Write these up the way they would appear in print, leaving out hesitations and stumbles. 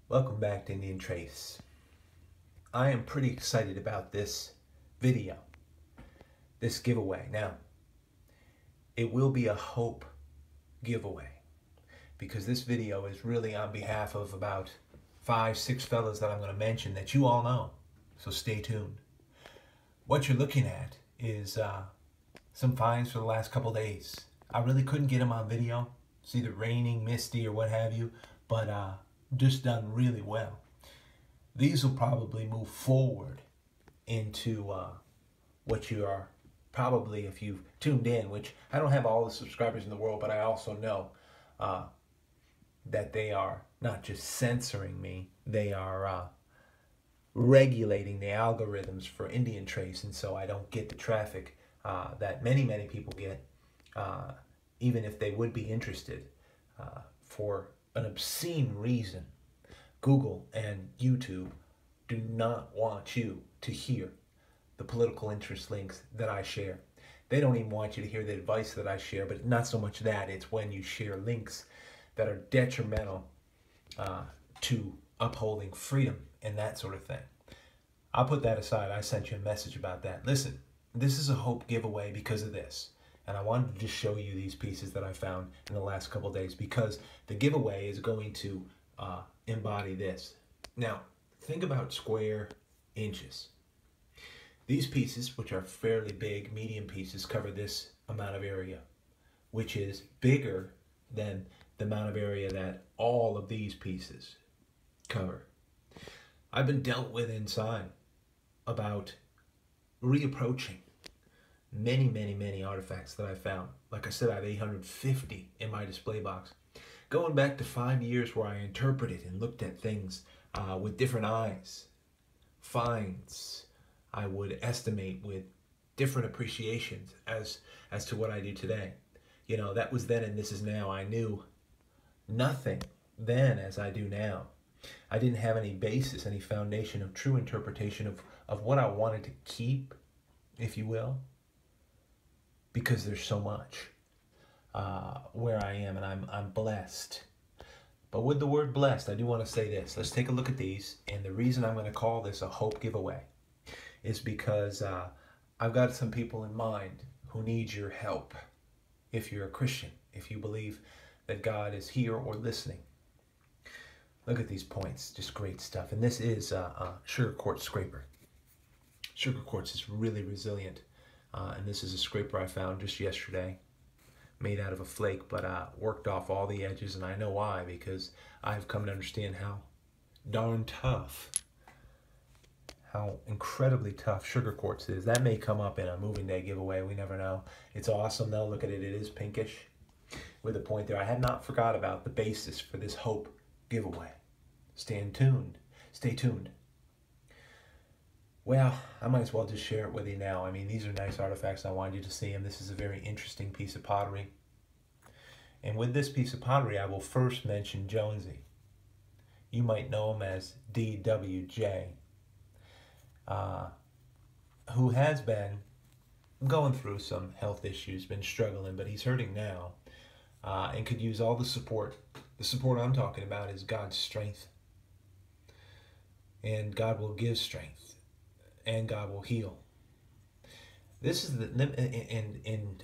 Welcome back to Indian Trace. I am pretty excited about this video, this giveaway. Now, it will be a hope giveaway because this video is really on behalf of about 5-6 fellas that I'm going to mention that you all know, so stay tuned. What you're looking at is some finds for the last couple days. I really couldn't get them on video. It's either raining, misty, or what have you, but just done really well. These will probably move forward into what you are probably, if you've tuned in, which I don't have all the subscribers in the world, but I also know that they are not just censoring me, they are regulating the algorithms for Indian Trace, and so I don't get the traffic that many people get, even if they would be interested for an obscene reason. Google and YouTube do not want you to hear the political interest links that I share. They don't even want you to hear the advice that I share, but not so much that, it's when you share links that are detrimental to upholding freedom and that sort of thing. I'll put that aside. I sent you a message about that. Listen, this is a hope giveaway because of this. And I wanted to just show you these pieces that I found in the last couple days because the giveaway is going to embody this. Now, think about square inches. These pieces, which are fairly big, medium pieces, cover this amount of area, which is bigger than the amount of area that all of these pieces cover. I've been dealt with inside about reapproaching many artifacts that I found. Like I said, I have 850 in my display box. Going back to 5 years where I interpreted and looked at things with different eyes. Finds I would estimate with different appreciations as to what I do today. You know, that was then and this is now. I knew nothing then as I do now. I didn't have any basis, any foundation of true interpretation of what I wanted to keep, if you will, because there's so much where I am, and I'm blessed. But with the word blessed, I do want to say this. Let's take a look at these, and the reason I'm going to call this a hope giveaway is because I've got some people in mind who need your help. If you're a Christian, if you believe that God is here or listening. Look at these points, just great stuff. And this is a sugar quartz scraper. Sugar quartz is really resilient. And this is a scraper I found just yesterday, made out of a flake, but worked off all the edges, and I know why, because I've come to understand how darn tough, how incredibly tough sugar quartz is. That may come up in a moving day giveaway, we never know. It's awesome though, look at it, it is pinkish with a point there. I had not forgot about the basis for this hope giveaway. Stay tuned. Well, I might as well just share it with you now. I mean, these are nice artifacts. I wanted you to see them. This is a very interesting piece of pottery. And with this piece of pottery, I will first mention Jonesy. You might know him as DWJ, who has been going through some health issues, been struggling, but he's hurting now and could use all the support. The support I'm talking about is God's strength. And God will give strength. And God will heal. This is the, and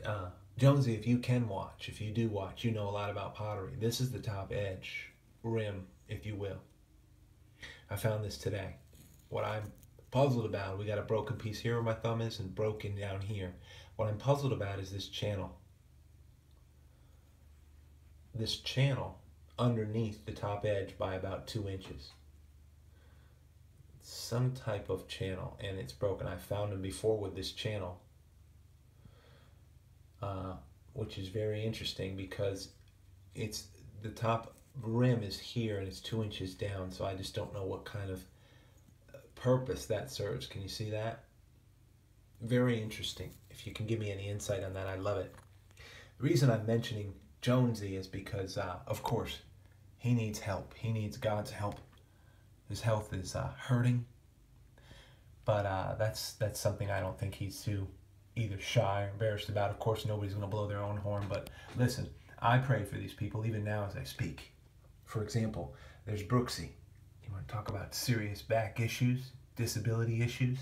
Jonesy, if you can watch, if you do watch, you know a lot about pottery. This is the top edge, rim, if you will. I found this today. What I'm puzzled about, we got a broken piece here where my thumb is and broken down here. What I'm puzzled about is this channel. This channel underneath the top edge by about 2 inches. Some type of channel, and it's broken. I found them before with this channel, which is very interesting because it's the top rim is here and it's 2 inches down, so I just don't know what kind of purpose that serves. Can you see that? Very interesting. If you can give me any insight on that, I'd love it. The reason I'm mentioning Jonesy is because, of course, he needs help. He needs God's help. His health is hurting, but that's something I don't think he's too either shy or embarrassed about. Of course, nobody's going to blow their own horn, but listen, I pray for these people even now as I speak. For example, there's Brooksy. You want to talk about serious back issues, disability issues.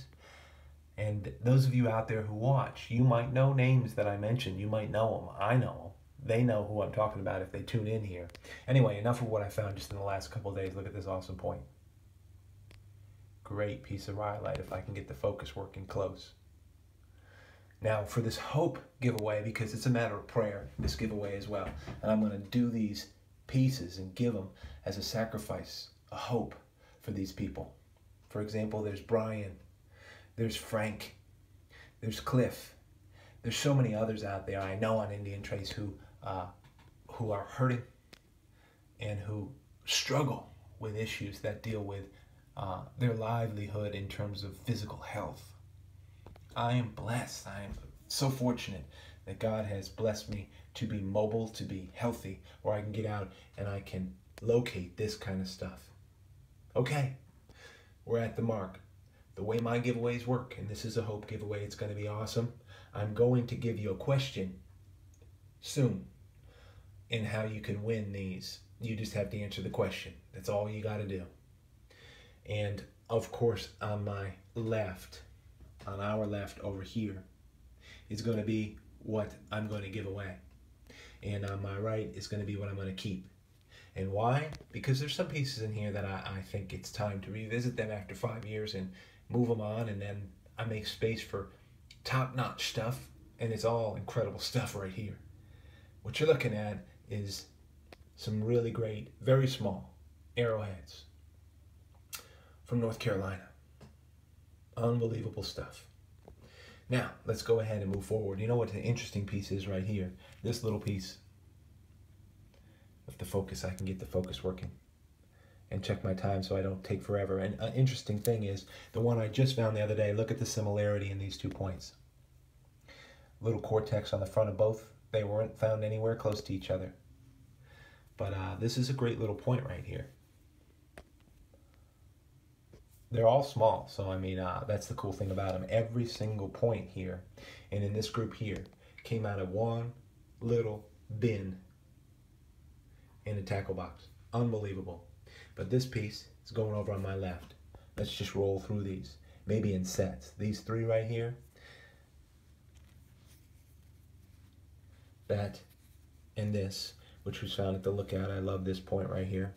And those of you out there who watch, you might know names that I mentioned. You might know them. I know them. They know who I'm talking about if they tune in here. Anyway, enough of what I found just in the last couple of days. Look at this awesome point. Great piece of rhyolite if I can get the focus working close. Now, for this hope giveaway, because it's a matter of prayer, this giveaway as well, and I'm going to do these pieces and give them as a sacrifice, a hope for these people. For example, there's Brian, there's Frank, there's Cliff. There's so many others out there I know on Indian Trace who are hurting and who struggle with issues that deal with their livelihood in terms of physical health. I am blessed. I am so fortunate that God has blessed me to be mobile, to be healthy, where I can get out and I can locate this kind of stuff. Okay, we're at the mark. The way my giveaways work, and this is a hope giveaway, it's going to be awesome. I'm going to give you a question soon in how you can win these. You just have to answer the question. That's all you got to do. And of course, on my left, on our left over here, is going to be what I'm going to give away. And on my right is going to be what I'm going to keep. And why? Because there's some pieces in here that I think it's time to revisit them after 5 years and move them on, and then I make space for top-notch stuff, and it's all incredible stuff right here. What you're looking at is some really great, very small arrowheads from North Carolina. Unbelievable stuff. Now, let's go ahead and move forward. You know what the interesting piece is right here? This little piece. With the focus, I can get the focus working. And check my time so I don't take forever. And an interesting thing is, the one I just found the other day, look at the similarity in these 2 points. Little cortex on the front of both. They weren't found anywhere close to each other. But this is a great little point right here. They're all small, so I mean, that's the cool thing about them. Every single point here, and in this group here, came out of one little bin in a tackle box. Unbelievable. But this piece is going over on my left. Let's just roll through these, maybe in sets. These 3 right here, that and this, which was found at the Lookout. I love this point right here.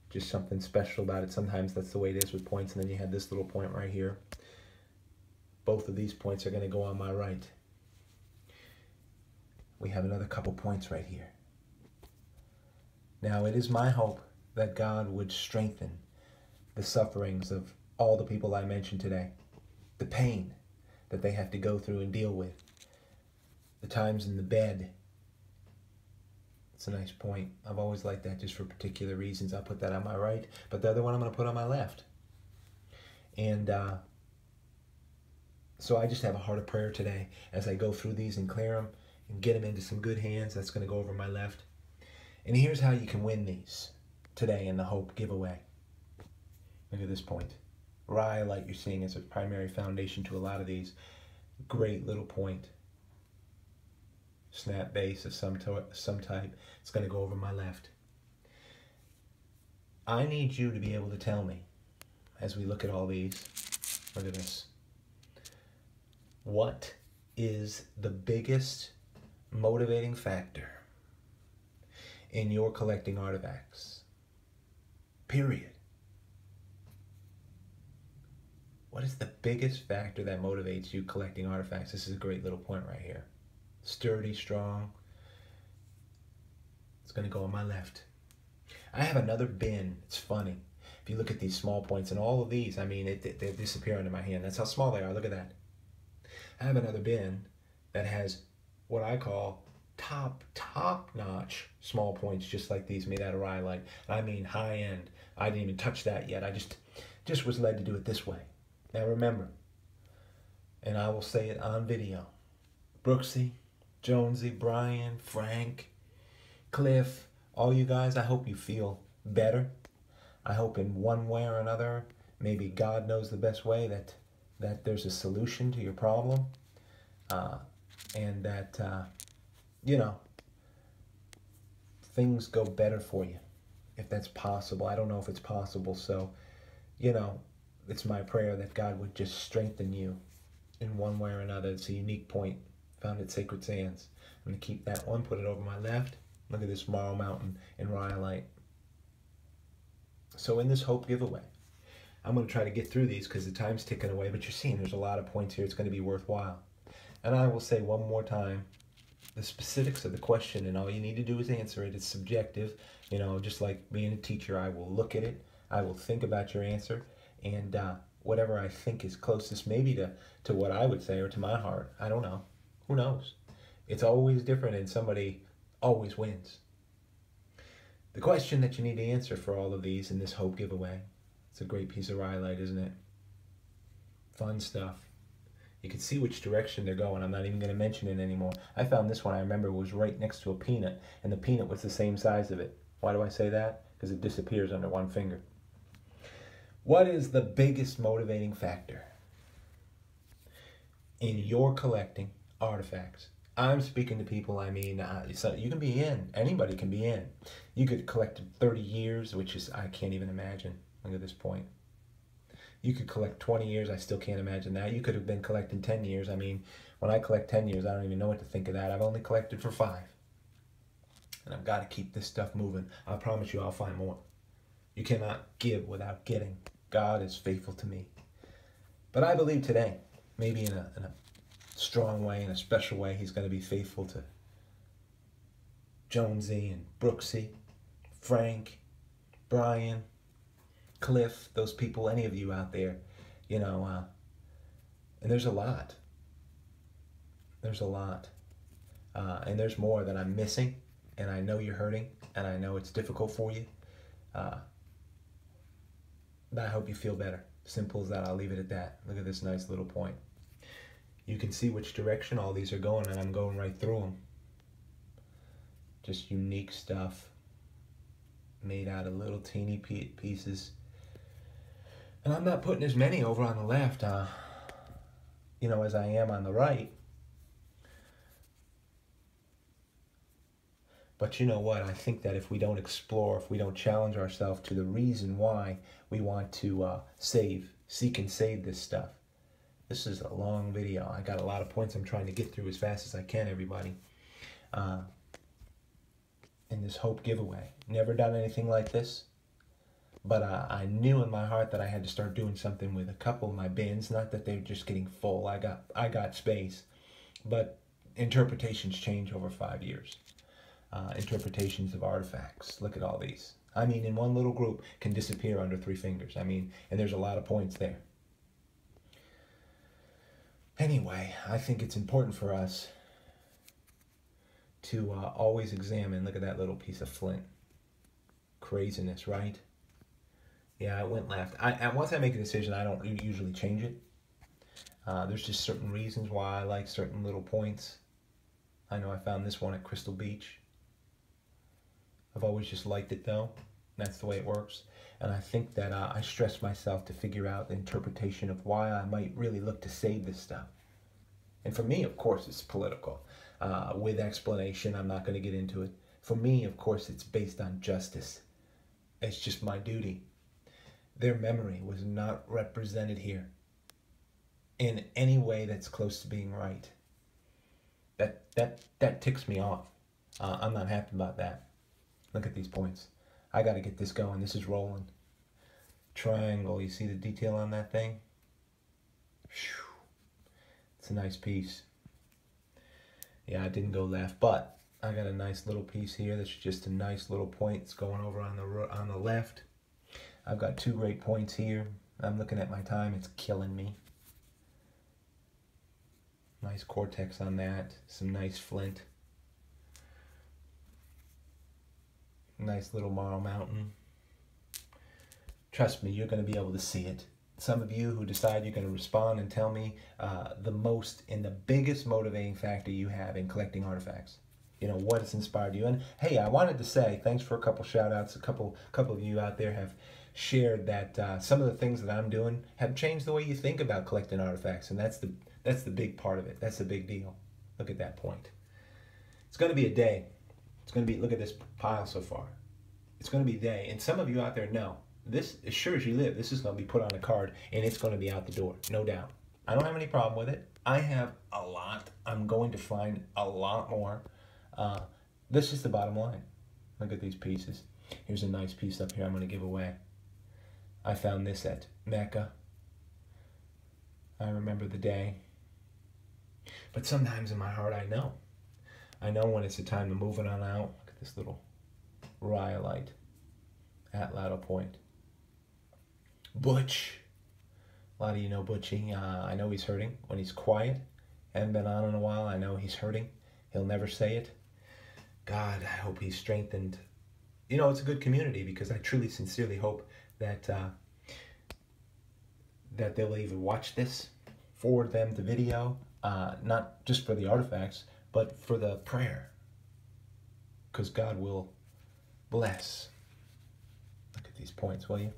Just something special about it. Sometimes that's the way it is with points. And then you have this little point right here. Both of these points are going to go on my right. We have another couple points right here. Now, it is my hope that God would strengthen the sufferings of all the people I mentioned today. The pain that they have to go through and deal with. The times in the bed. It's a nice point. I've always liked that just for particular reasons. I'll put that on my right, but the other one I'm going to put on my left. And so I just have a heart of prayer today as I go through these and clear them and get them into some good hands. That's going to go over my left. And here's how you can win these today in the Hope giveaway. Look at this point. Rhyolite you're seeing is a primary foundation to a lot of these. Great little point. Snap base of some type. It's going to go over my left. I need you to be able to tell me, as we look at all these, look at this. What is the biggest motivating factor in your collecting artifacts? Period. What is the biggest factor that motivates you collecting artifacts? This is a great little point right here. Sturdy, strong. It's going to go on my left. I have another bin. It's funny. If you look at these small points and all of these, I mean, they disappear into my hand. That's how small they are. Look at that. I have another bin that has what I call top-notch small points, just like these, made out of rhyolite. I mean, high-end. I didn't even touch that yet. I just was led to do it this way. Now remember, and I will say it on video, Brooksy, Jonesy, Brian, Frank, Cliff, all you guys, I hope you feel better. I hope in one way or another, maybe God knows the best way, that there's a solution to your problem, and that, you know, things go better for you if that's possible. I don't know if it's possible. So, you know, it's my prayer that God would just strengthen you in one way or another. It's a unique point found at Sacred Sands. I'm going to keep that one, put it over my left. Look at this Marl Mountain in Rhyolite. So in this hope giveaway, I'm going to try to get through these because the time's ticking away, but you're seeing there's a lot of points here. It's going to be worthwhile. And I will say one more time, the specifics of the question, and all you need to do is answer it. It's subjective. You know, just like being a teacher, I will look at it. I will think about your answer. And whatever I think is closest maybe to what I would say or to my heart, I don't know. Who knows? It's always different, and somebody always wins. The question that you need to answer for all of these in this hope giveaway, it's a great piece of rhyolite, isn't it? Fun stuff. You can see which direction they're going. I'm not even going to mention it anymore. I found this one, I remember, was right next to a peanut, and the peanut was the same size of it. Why do I say that? Because it disappears under one finger. What is the biggest motivating factor in your collecting artifacts? I'm speaking to people, I mean, so you can be in. Anybody can be in. You could collect 30 years, which is, I can't even imagine. Look at this point. You could collect 20 years. I still can't imagine that. You could have been collecting 10 years. I mean, when I collect 10 years, I don't even know what to think of that. I've only collected for 5. And I've got to keep this stuff moving. I promise you I'll find more. You cannot give without getting. God is faithful to me. But I believe today, maybe in a strong way, in a special way, he's going to be faithful to Jonesy and Brooksy, Frank, Brian, Cliff, those people, any of you out there, you know, and there's a lot. There's a lot. And there's more that I'm missing, and I know you're hurting, and I know it's difficult for you. But I hope you feel better. Simple as that. I'll leave it at that. Look at this nice little point. You can see which direction all these are going, and I'm going right through them. Just unique stuff made out of little teeny pieces. And I'm not putting as many over on the left, you know, as I am on the right. But you know what? I think that if we don't explore, if we don't challenge ourselves to the reason why we want to seek and save this stuff. This is a long video. I got a lot of points I'm trying to get through as fast as I can, everybody. In this hope giveaway. Never done anything like this. But I knew in my heart that I had to start doing something with a couple of my bins. Not that they're just getting full. I got space. But interpretations change over 5 years. Interpretations of artifacts. Look at all these. I mean, in one little group can disappear under 3 fingers. I mean, and there's a lot of points there. Anyway, I think it's important for us to always examine. Look at that little piece of flint. Craziness, right? Yeah, I went left. Once I make a decision, I don't usually change it. There's just certain reasons why I like certain little points. I know I found this one at Crystal Beach. I've always just liked it though. That's the way it works. And I think that I stress myself to figure out the interpretation of why I might really look to save this stuff. And for me, of course, it's political. With explanation, I'm not going to get into it. For me, of course, it's based on justice. It's just my duty. Their memory was not represented here in any way that's close to being right. That ticks me off. I'm not happy about that. Look at these points. I got to get this going. This is rolling. Triangle. You see the detail on that thing? Whew. It's a nice piece. Yeah, I didn't go left, but I got a nice little piece here. That's just a nice little point. It's going over on the left. I've got 2 great points here. I'm looking at my time. It's killing me. Nice cortex on that. Some nice flint. Nice little Marl Mountain. Trust me, you're going to be able to see it. Some of you who decide you're going to respond and tell me the most and the biggest motivating factor you have in collecting artifacts. You know, what has inspired you. And hey, I wanted to say thanks for a couple shout outs. A couple of you out there have shared that some of the things that I'm doing have changed the way you think about collecting artifacts. And that's the big part of it. That's the big deal. Look at that point. It's going to be a day. It's going to be, look at this pile so far. It's going to be a day. And some of you out there know, this, as sure as you live, this is going to be put on a card and it's going to be out the door, no doubt. I don't have any problem with it. I have a lot. I'm going to find a lot more. This is the bottom line. Look at these pieces. Here's a nice piece up here I'm going to give away. I found this at Mecca. I remember the day. But sometimes in my heart I know. I know when it's the time to move it on out. Look at this little rhyolite at Latto Point. Butch. A lot of you know Butchie. I know he's hurting when he's quiet. Haven't been on in a while. I know he's hurting. He'll never say it. God, I hope he's strengthened. You know, it's a good community because I truly, sincerely hope that that they'll even watch this, forward them the video, not just for the artifacts, but for the prayer. Because God will bless. Look at these points, will you?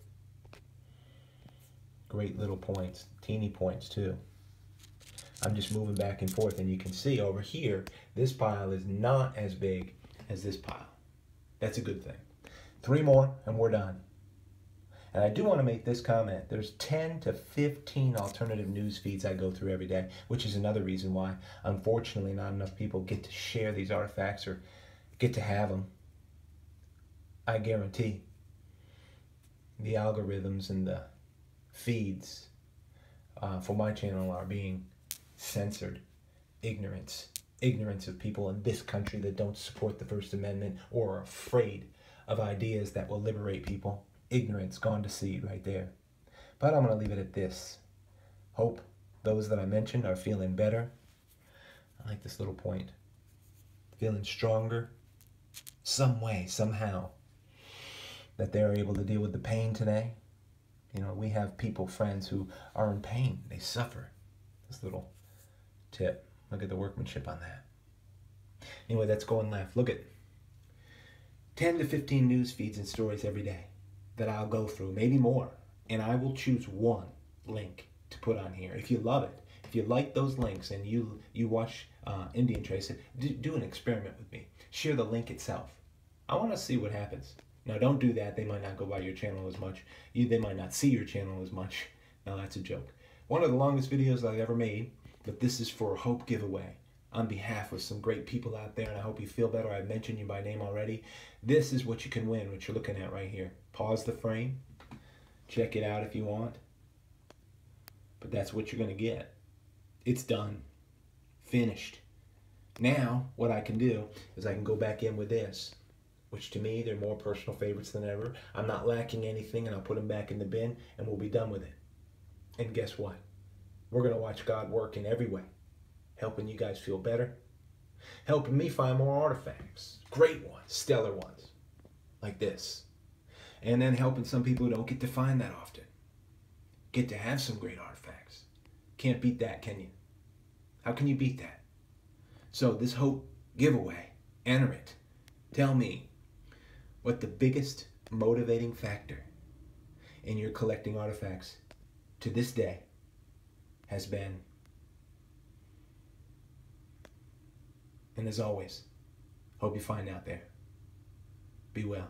Great little points, teeny points too. I'm just moving back and forth, and you can see over here, this pile is not as big as this pile. That's a good thing. 3 more and we're done. And I do want to make this comment. There's 10 to 15 alternative news feeds I go through every day, which is another reason why, unfortunately, not enough people get to share these artifacts or get to have them. I guarantee the algorithms and the feeds for my channel are being censored. Ignorance of people in this country that don't support the First Amendment or are afraid of ideas that will liberate people. Ignorance gone to seed right there. But I'm going to leave it at this. Hope those that I mentioned are feeling better. I like this little point. Feeling stronger. Some way, somehow, that they're able to deal with the pain today. You know, we have people, friends, who are in pain. They suffer. This little tip. Look at the workmanship on that. Anyway, that's going left. Look at 10 to 15 news feeds and stories every day that I'll go through, maybe more. And I will choose one link to put on here. If you love it, if you like those links and you watch Indian Trace, do an experiment with me. Share the link itself. I want to see what happens. Now, don't do that. They might not go by your channel as much. They might not see your channel as much. Now, that's a joke. One of the longest videos I've ever made, but this is for a hope giveaway on behalf of some great people out there, and I hope you feel better. I've mentioned you by name already. This is what you can win, what you're looking at right here. Pause the frame. Check it out if you want. But that's what you're going to get. It's done. Finished. Now, what I can do is I can go back in with this, which to me, they're more personal favorites than ever. I'm not lacking anything, and I'll put them back in the bin, and we'll be done with it. And guess what? We're going to watch God work in every way, helping you guys feel better, helping me find more artifacts, great ones, stellar ones, like this. And then helping some people who don't get to find that often, get to have some great artifacts. Can't beat that, can you? How can you beat that? So this hope giveaway, enter it. Tell me what the biggest motivating factor in your collecting artifacts to this day has been. And as always, hope you find out there. Be well.